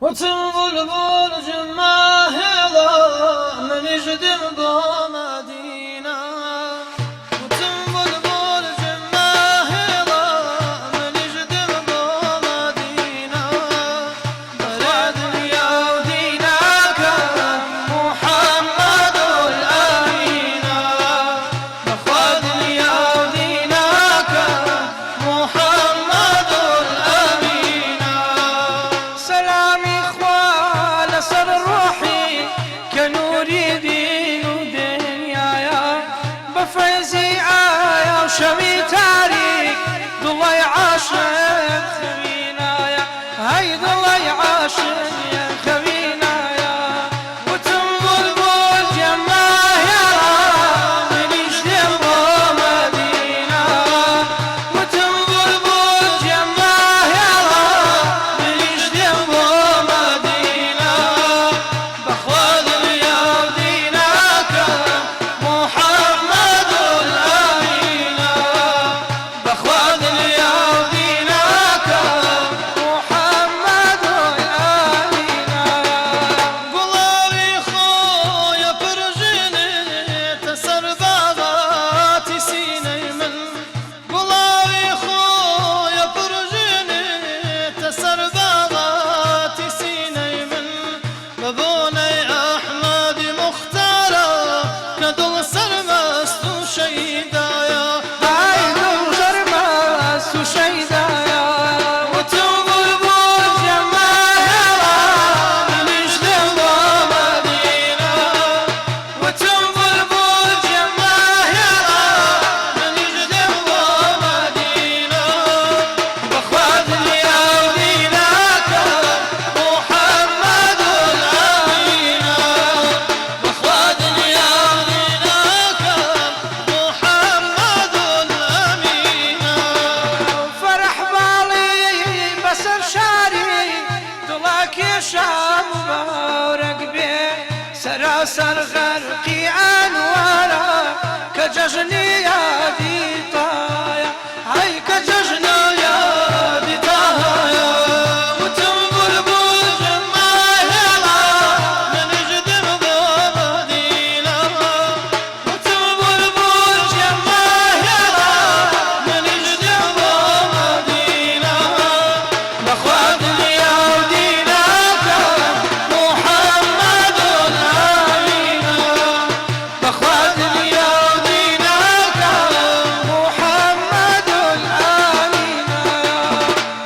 وتم بلبل جماهلا من يجدم بمدينة وتم بلبل جماهلا من يجدم بمدينة بلد يوديناك محمد الأمينة بخد يوديناك محمد الأمينة سلامي إخوان سر روحي كنوري دين ودنيايا بفيزي آية وشمي تاريخ ضلي عاشق خوينايا هاي ضلي عاشق يا خوينايا وتم بلبل جماهيرا من يجدم بمدينة وتم بلبل جماهيرا من يجدم بمدينة بخوض يوديناك محمد الأمينة بخوض يوديناك محمد الأمينة قلاري خويا برجيني تسر باغاتي سيني من قلاري خويا برجيني تسر باغاتي سيني من بابوني أحمد مختارة كدل سرمست وشيدايا هاي دل سرمست وشيدايا وتم بلبل جماهيرا من يجدم بمدينة وتم بلبل جماهيرا من يجدم بمدينة بخوض يوديناك محمد الأمينة بخواد يوديناك محمد الأمينة فرح بالي بسر شاري ضلك يا شام مبارك بيه سراسر غرقي انوارا كججني يا دي طايا هاي كججني يا دي طايا وتم بلبل جماهيرا من يجدم بمدينة وتم بلبل جماهيرا من يجدم بمدينة بخوض يوديناك محمد الأمينة بخوض يوديناك محمد الأمينة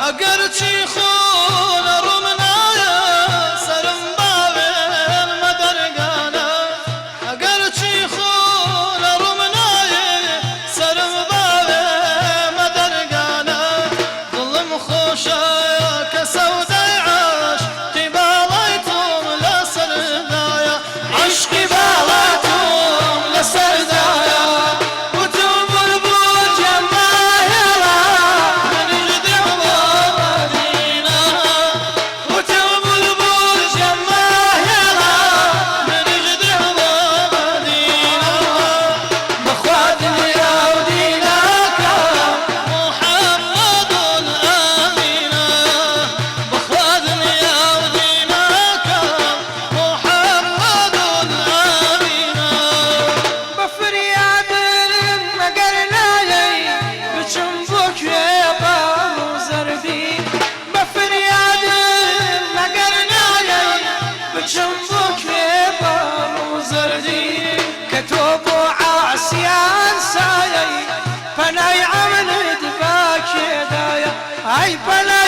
أقرتي خون رمنايا سرم بابل مدرقانا أقرتي خون رمنايا سرم بابل مدرقانا ظلم خوشايا كسوداي عاش قباليتم لسردايا عشق قباليتم لسردايا وتم بلبل جماهيرا من يجدم بمدينة وتم بلبل جماهيرا من يجدم بمدينة بخوض يوديناك محمد الأمينة بخواد يوديناك محمد الأمينة بفرياد المقرناي بجنبك يا بابو زردي بفرياد المقرناي بجنبك يا بابو زردي كتب عصيان سايي فناي عمل دباك يا دايا هاي فناي